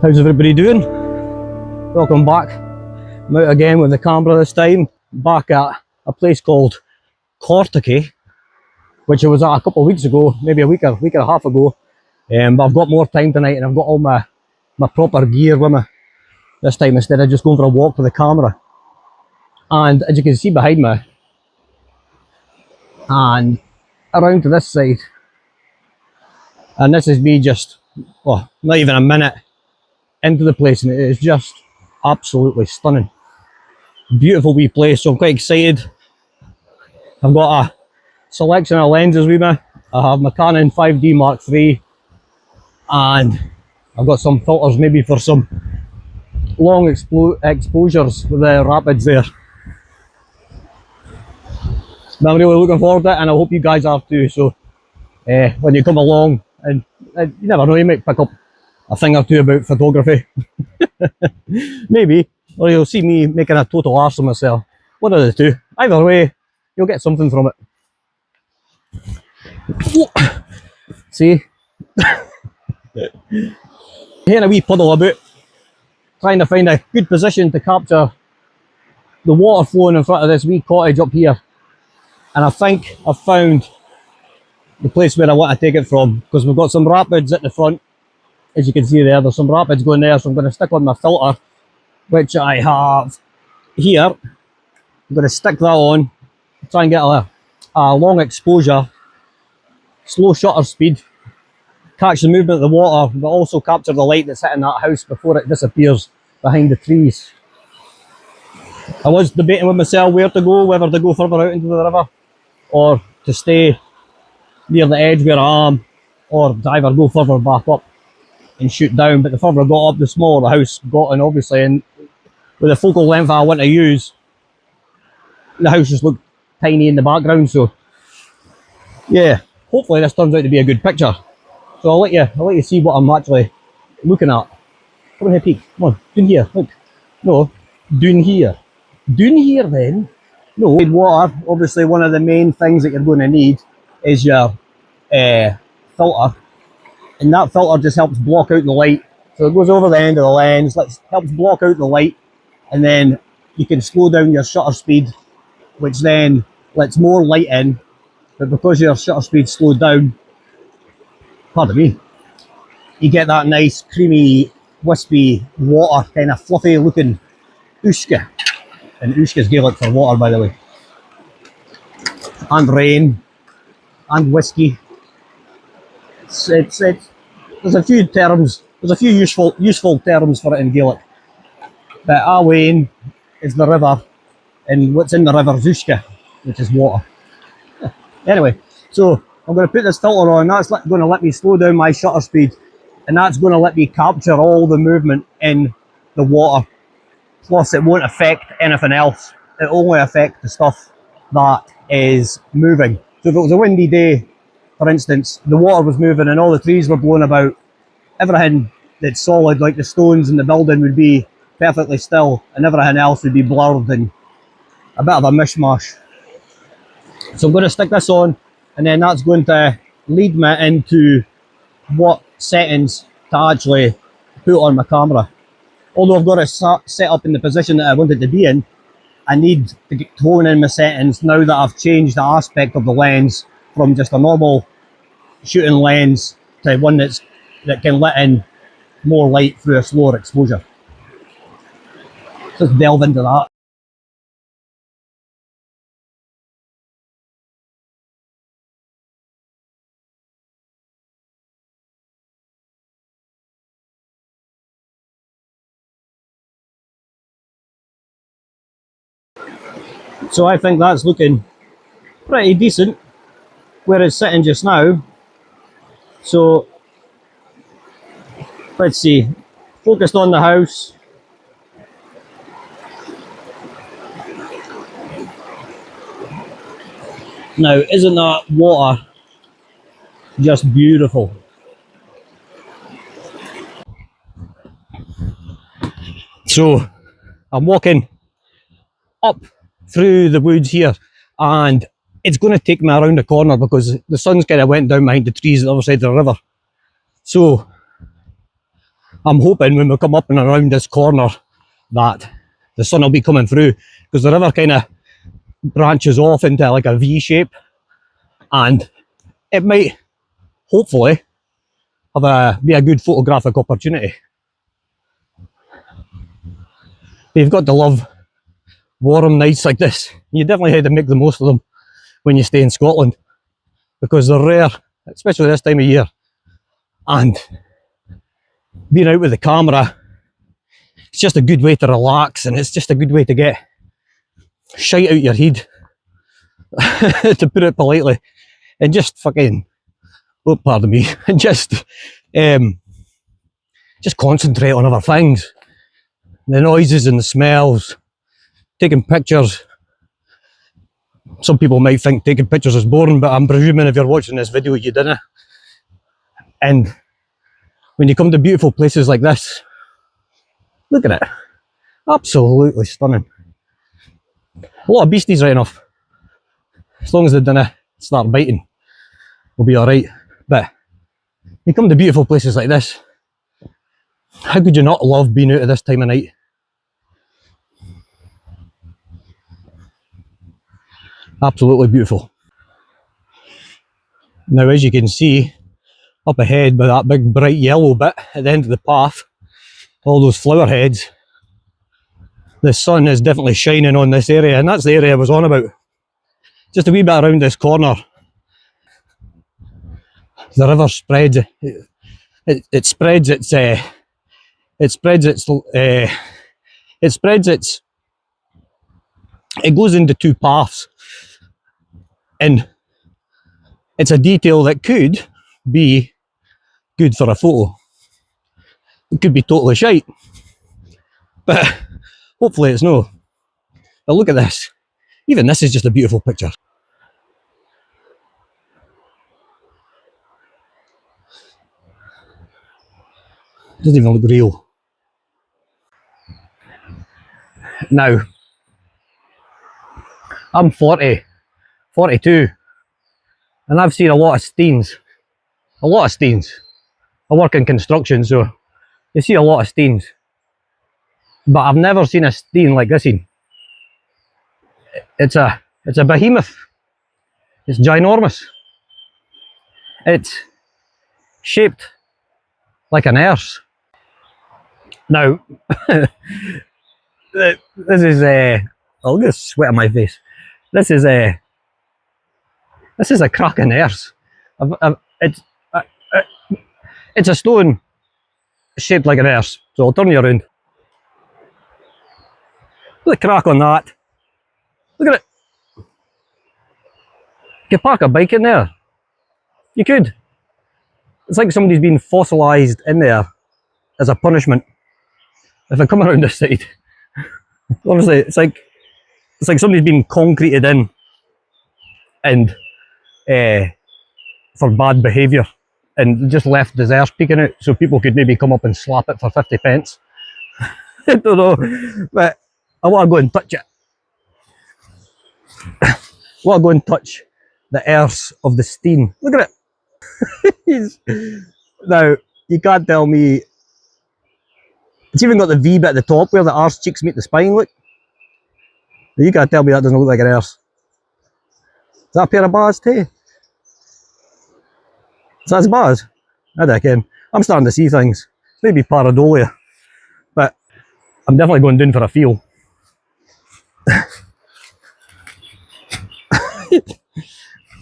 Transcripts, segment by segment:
How's everybody doing? Welcome back. I'm out again with the camera this time, back at a place called Cortacky, which I was at a couple of weeks ago, maybe a week and a half ago. But I've got more time tonight and I've got all my proper gear with me this time instead of just going for a walk with the camera. And as you can see behind me, and around to this side, and this is me just, well, not even a minute into the place, and it is just absolutely stunning. Beautiful wee place, so I'm quite excited. I've got a selection of lenses with me. I have my Canon 5D Mark III, and I've got some filters maybe for some long exposures with the rapids there. But I'm really looking forward to it, and I hope you guys are too. So when you come along, and you never know, you might pick up a thing or two about photography. Maybe, or you'll see me making a total arse of myself. One of the two. Either way, you'll get something from it. See? Here a wee puddle about, trying to find a good position to capture the water flowing in front of this wee cottage up here. And I think I've found the place where I want to take it from, because we've got some rapids at the front. As you can see there's some rapids going there, so I'm going to stick on my filter, which I have here. I'm going to stick that on, try and get a long exposure, slow shutter speed, catch the movement of the water, but also capture the light that's hitting that house before it disappears behind the trees. I was debating with myself where to go, whether to go further out into the river or to stay near the edge where I am, or to either go further back up and shoot down. But the further I got up, the smaller the house got, and obviously, and with the focal length I want to use, the house just looked tiny in the background. So yeah, hopefully this turns out to be a good picture. So I'll let you see what I'm actually looking at. Come on here, peek. Come on, down here. Look. No, down here. Down here then. No, water. Obviously, one of the main things that you're going to need is your filter. And that filter just helps block out the light. So it goes over the end of the lens, helps block out the light, and then you can slow down your shutter speed, which then lets more light in. But because your shutter speed's slowed down, pardon me, you get that nice creamy, wispy water, kind of fluffy looking uisce. And uisce is Gaelic for water, by the way. And rain, and whiskey. There's a few terms, there's a few useful terms for it in Gaelic. But Awain is the river, and what's in the river is uisce, which is water. Anyway, so I'm going to put this filter on. That's going to let me slow down my shutter speed, and that's going to let me capture all the movement in the water. Plus, it won't affect anything else. It only affects the stuff that is moving. So if it was a windy day, for instance, the water was moving and all the trees were blowing about, everything that's solid, like the stones in the building, would be perfectly still, and everything else would be blurred and a bit of a mishmash. So I'm going to stick this on, and then that's going to lead me into what settings to actually put on my camera. Although I've got it set up in the position that I wanted to be in, I need to hone in my settings now that I've changed the aspect of the lens from just a normal shooting lens to one that can let in more light through a slower exposure. Let's delve into that. So I think that's looking pretty decent where it's sitting just now. So let's see, focused on the house. Now, isn't that water just beautiful? So I'm walking up through the woods here, and it's going to take me around the corner because the sun's kind of went down behind the trees at the other side of the river. So I'm hoping when we come up and around this corner that the sun will be coming through, because the river kind of branches off into like a V shape, and it might hopefully be a good photographic opportunity. But you've got to love warm nights like this. You definitely have to make the most of them when you stay in Scotland, because they're rare, especially this time of year. And being out with the camera, it's just a good way to relax, and it's just a good way to get shite out your head, to put it politely, and just fucking, oh pardon me, and just concentrate on other things, the noises and the smells, taking pictures. Some people might think taking pictures is boring, but I'm presuming if you're watching this video you didn't. And when you come to beautiful places like this, look at it, absolutely stunning. A lot of beasties right enough, as long as they don't start biting, we'll be alright. But you come to beautiful places like this, how could you not love being out at this time of night? Absolutely beautiful. Now, as you can see up ahead by that big bright yellow bit at the end of the path, all those flower heads, the sun is definitely shining on this area, and that's the area I was on about. Just a wee bit around this corner, the river spreads. It spreads its it goes into two paths, and it's a detail that could be good for a photo. It could be totally shite, but hopefully it's no. But look at this. Even this is just a beautiful picture. Doesn't even look real. Now, I'm 42, and I've seen a lot of steens. A lot of steens. I work in construction, so you see a lot of steens. But I've never seen a steen like this one. It's a behemoth. It's ginormous. It's shaped like an hearse. Now, this is I'll get sweat on my face. This is a cracking hearse. It's a stone shaped like an hearse. So I'll turn you around. Look at the crack on that. Look at it. You could park a bike in there. You could. It's like somebody's been fossilised in there as a punishment. If I come around this side, honestly, it's like somebody's been concreted in, and for bad behaviour, and just left his arse peeking out so people could maybe come up and slap it for 50 pence. I don't know, but I want to go and touch it. I want to go and touch the arse of the steen. Look at it. Now, you can't tell me. It's even got the V bit at the top where the arse cheeks meet the spine, look. You can't tell me that doesn't look like an arse. Is that a pair of bars too? Is that his bars? I reckon. I'm starting to see things. Maybe pareidolia. But I'm definitely going down for a feel.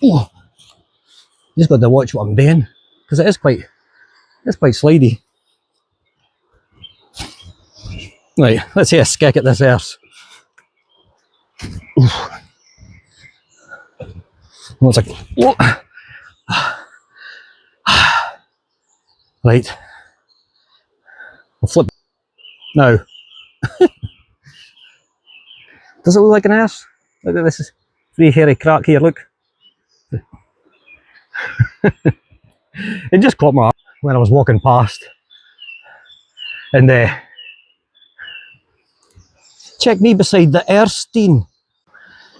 Oh, just got to watch what I'm doing, because it's quite slidey. Right, let's have a skick at this arse. One second. Whoa. Right. I'll flip. Now. Does it look like an arse? Look at this. Three hairy crack here, look. It just caught my eye when I was walking past. And check me beside the Erstein.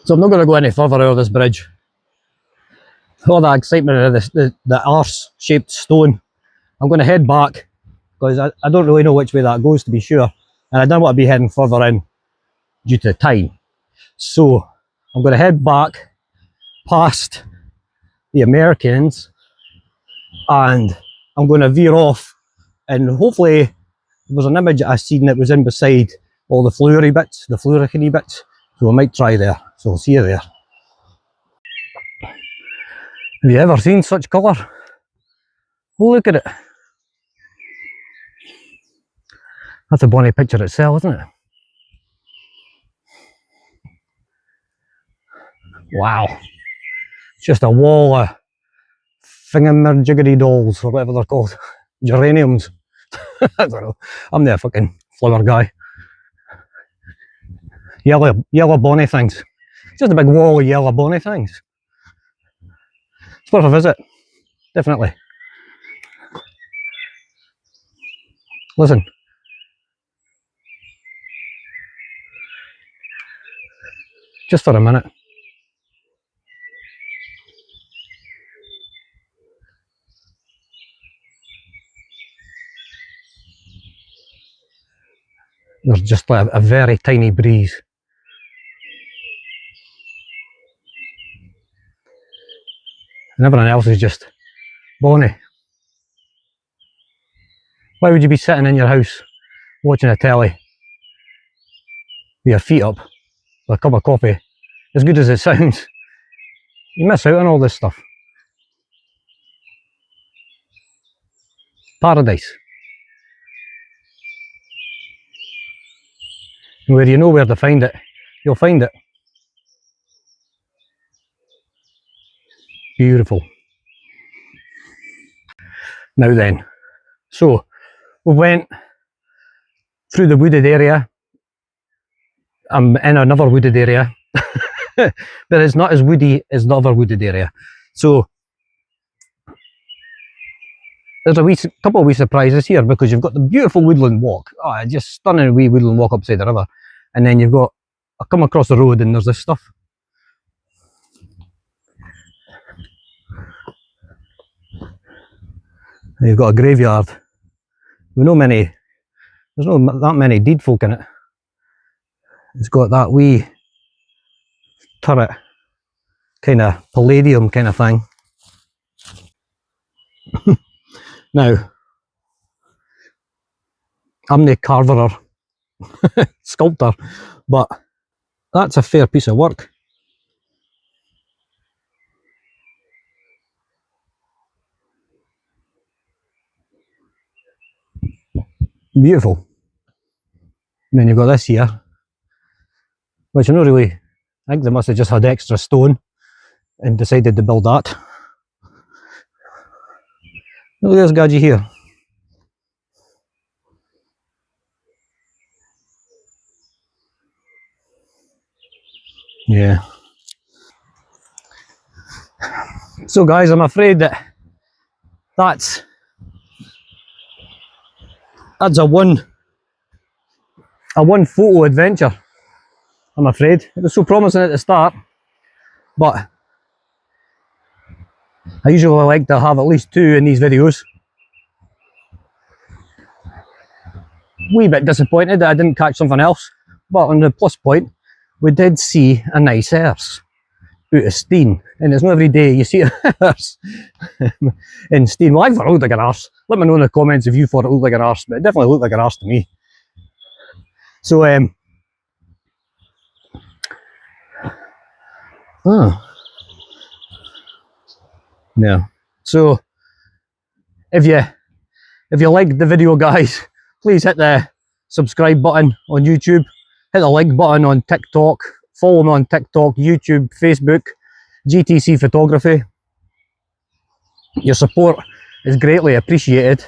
So I'm not going to go any further out of this bridge. All that excitement of the arse-shaped stone. I'm going to head back because I don't really know which way that goes, to be sure, and I don't want to be heading further in due to time. So I'm going to head back past the Americans, and I'm going to veer off, and hopefully there was an image I seen that was in beside all the flowery bits, the florican bits, so I might try there. So I'll see you there. Have you ever seen such colour? Oh, look at it. That's a bonny picture itself, isn't it? Wow. It's just a wall of thingamajiggery dolls, or whatever they're called. Geraniums. I don't know. I'm the fucking flower guy. Yellow bonny things. Just a big wall of yellow bonny things. It's worth a visit. Definitely. Listen. Just for a minute. There's just like a very tiny breeze. And everything else is just bonny. Why would you be sitting in your house watching a telly with your feet up with a cup of coffee? As good as it sounds, you miss out on all this stuff. Paradise. And where you know where to find it, you'll find it. Beautiful. Now then, so we went through the wooded area. I'm in another wooded area, but it's not as woody as the other wooded area. So there's a couple of wee surprises here, because you've got the beautiful woodland walk. Oh, just stunning wee woodland walk upside the river. And then you've got, I come across the road and there's this stuff. You've got a graveyard. There's not that many dead folk in it. It's got that wee turret, kind of palladium kind of thing. Now, I'm the carver, sculptor, but that's a fair piece of work. Beautiful. And then you've got this here, which I don't really, I think they must have just had extra stone and decided to build that. Look at this gadget here. Yeah. So guys, I'm afraid that that's a one photo adventure. I'm afraid. It was so promising at the start, but I usually like to have at least 2 in these videos. Wee bit disappointed that I didn't catch something else, but on the plus point, we did see a nice horse out of Steen, and it's not every day you see a horse in Steen. Well, I thought it looked like an arse. Let me know in the comments if you thought it looked like an arse, but it definitely looked like an arse to me. So, yeah. So, if you liked the video, guys, please hit the subscribe button on YouTube, hit the like button on TikTok, follow me on TikTok, YouTube, Facebook, GTC Photography. Your support is greatly appreciated.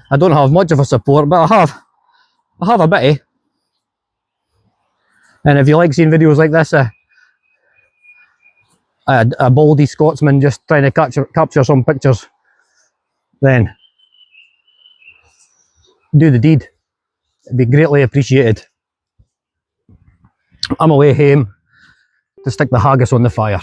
I don't have much of a support, but I have a bit. And if you like seeing videos like this, a baldy Scotsman just trying to capture some pictures, then do the deed. It'd be greatly appreciated. I'm away home to stick the haggis on the fire.